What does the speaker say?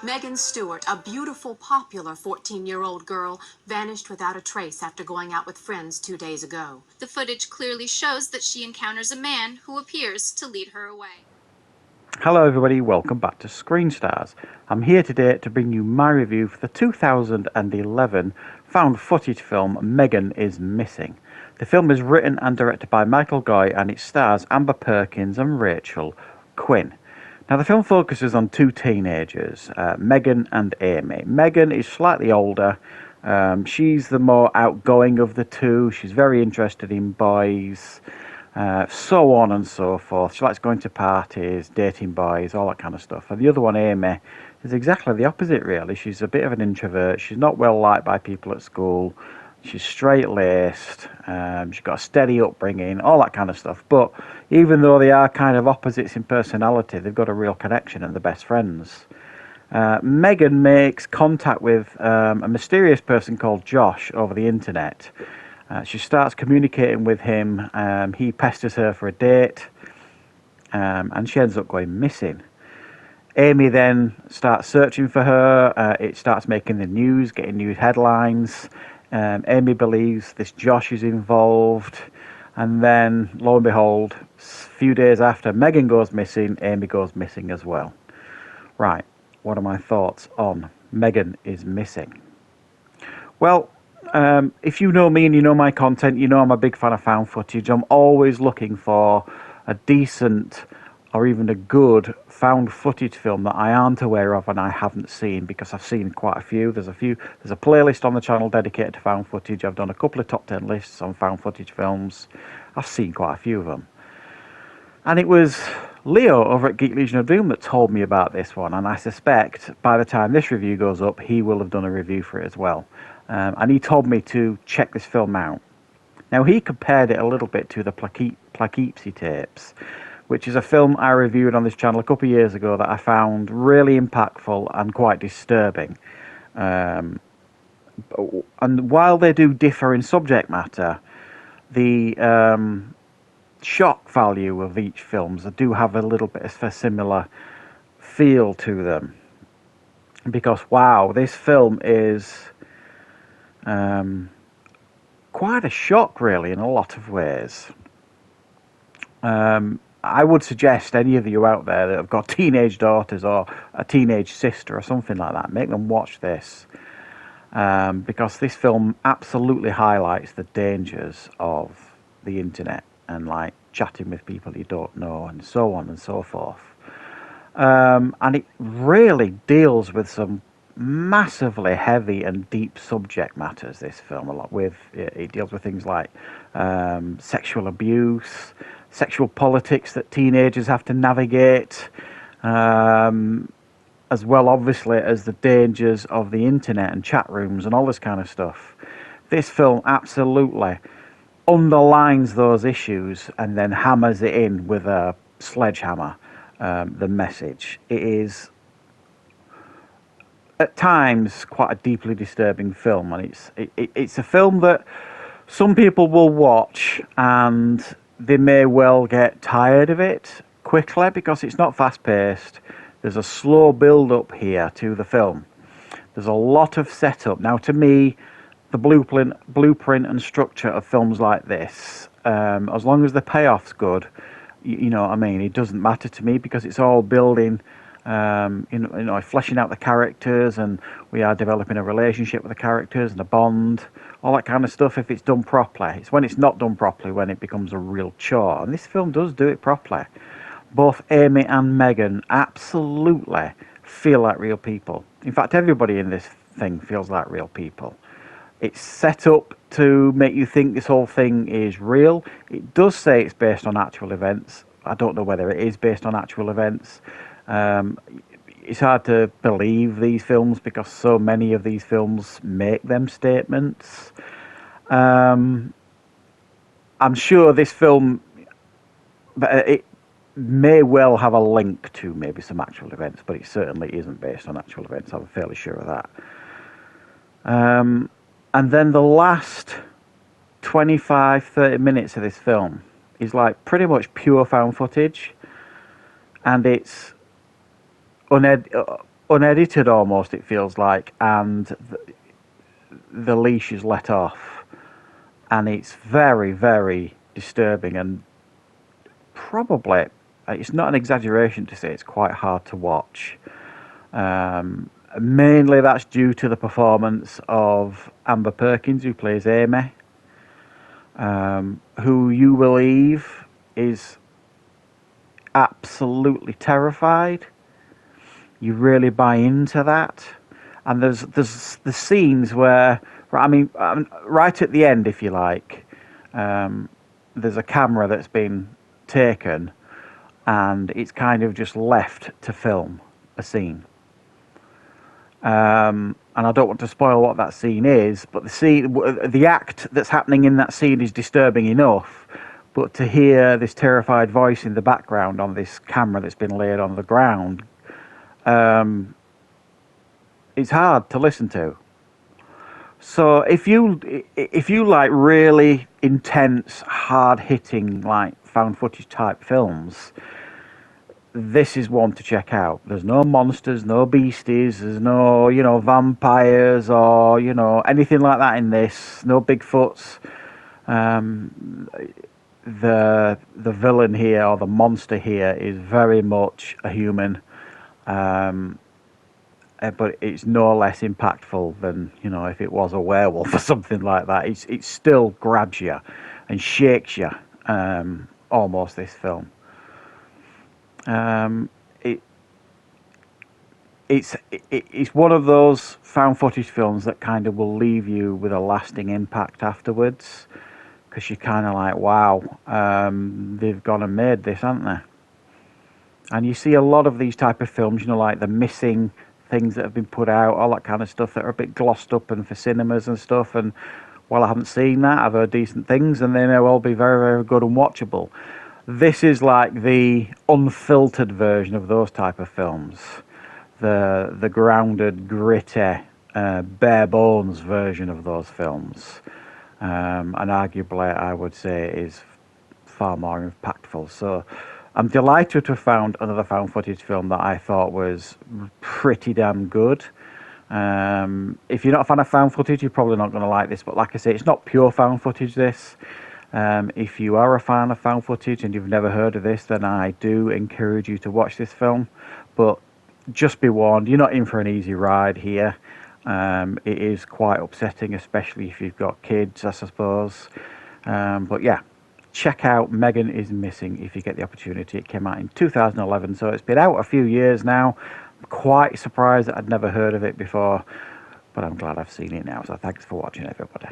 Megan Stewart, a beautiful, popular 14-year-old girl, vanished without a trace after going out with friends 2 days ago. The footage clearly shows that she encounters a man who appears to lead her away. Hello everybody, welcome back to Screenstars. I'm here today to bring you my review for the 2011 found footage film Megan is Missing. The film is written and directed by Michael Goy and it stars Amber Perkins and Rachel Quinn. Now the film focuses on two teenagers, Megan and Amy. Megan is slightly older. She's the more outgoing of the two. She's very interested in boys. So on and so forth. She likes going to parties, dating boys, all that kind of stuff. And the other one, Amy, is exactly the opposite, really. She's a bit of an introvert. She's not well liked by people at school. She's straight-laced. She's got a steady upbringing, all that kind of stuff. But even though they are kind of opposites in personality, they've got a real connection and they're best friends. Megan makes contact with a mysterious person called Josh over the internet. She starts communicating with him. He pesters her for a date, and she ends up going missing. Amy then starts searching for her. It starts making the news, getting news headlines. Amy believes this Josh is involved, and then, lo and behold, a few days after Megan goes missing, Amy goes missing as well. Right, what are my thoughts on Megan is Missing? Well, if you know me and you know my content, you know I'm a big fan of found footage. I'm always looking for a decent or even a good found footage film that I aren't aware of and I haven't seen, because I've seen quite a few. There's a playlist on the channel dedicated to found footage. I've done a couple of top 10 lists on found footage films. I've seen quite a few of them. And it was Leo over at Geek Legion of Doom that told me about this one, and I suspect by the time this review goes up, he will have done a review for it as well. And he told me to check this film out. Now, he compared it a little bit to the Poughkeepsie tapes, which is a film I reviewed on this channel a couple of years ago that I found really impactful and quite disturbing. And while they do differ in subject matter, the shock value of each films do have a little bit of a similar feel to them. Because, wow, this film is quite a shock, really, in a lot of ways. I would suggest any of you out there that have got teenage daughters or a teenage sister or something like that, make them watch this. Because this film absolutely highlights the dangers of the internet and like chatting with people you don't know and so on and so forth. And it really deals with some massively heavy and deep subject matters, this film. It deals with things like sexual abuse, sexual politics that teenagers have to navigate, as well, obviously, as the dangers of the internet and chat rooms and all this kind of stuff. This film absolutely underlines those issues and then hammers it in with a sledgehammer, the message. It is at times quite a deeply disturbing film, and it's a film that some people will watch and they may well get tired of it quickly because it's not fast paced. There's a slow build up here to the film. There's a lot of setup. Now, to me, the blueprint and structure of films like this, as long as the payoff's good, you know what I mean, it doesn't matter to me, because it's all building, fleshing out the characters, and we are developing a relationship with the characters and a bond, all that kind of stuff, if it's done properly. It's when it's not done properly when it becomes a real chore, and this film does do it properly. Both Amy and Megan absolutely feel like real people. In fact, everybody in this thing feels like real people. It's set up to make you think this whole thing is real. It does say it's based on actual events. I don't know whether it is based on actual events. It's hard to believe these films because so many of these films make them statements. I'm sure this film, it may well have a link to maybe some actual events, but it certainly isn't based on actual events. I'm fairly sure of that. And then the last 25-30 minutes of this film is like pretty much pure found footage, and it's unedited almost, it feels like, and the leash is let off, and it's very, very disturbing, and probably, it's not an exaggeration to say it's quite hard to watch. Mainly that's due to the performance of Amber Perkins, who plays Amy, who you believe is absolutely terrified. You really buy into that. And there's the scenes where, I mean, right at the end, if you like, there's a camera that's been taken, and it's kind of just left to film a scene. And I don't want to spoil what that scene is, but the act that's happening in that scene is disturbing enough. But to hear this terrified voice in the background on this camera that's been laid on the ground, it's hard to listen to. So if you like really intense, hard-hitting, like found footage type films, this is one to check out. There's no monsters, no beasties, there's no, vampires or, anything like that in this. No Bigfoots. The villain here, or the monster here, is very much a human. But it's no less impactful than, if it was a werewolf or something like that. It still grabs you and shakes you, almost, this film. It's one of those found footage films that kind of will leave you with a lasting impact afterwards, because you're kind of like, wow, they've gone and made this, haven't they? And you see a lot of these type of films, like The Missing, things that have been put out, all that kind of stuff, that are a bit glossed up and for cinemas and stuff. And while I haven't seen that, I've heard decent things, and they may well be very, very good and watchable. This is like the unfiltered version of those type of films, the grounded, gritty, bare bones version of those films, and arguably I would say is far more impactful. So I'm delighted to have found another found footage film that I thought was pretty damn good. If you're not a fan of found footage, you're probably not going to like this, but like I say, it's not pure found footage, this. If you are a fan of found footage and you've never heard of this, then I do encourage you to watch this film. But just be warned, you're not in for an easy ride here. It is quite upsetting, especially if you've got kids, I suppose. But yeah, check out Megan is Missing if you get the opportunity. It came out in 2011, so it's been out a few years now. I'm quite surprised that I'd never heard of it before, but I'm glad I've seen it now. So thanks for watching, everybody.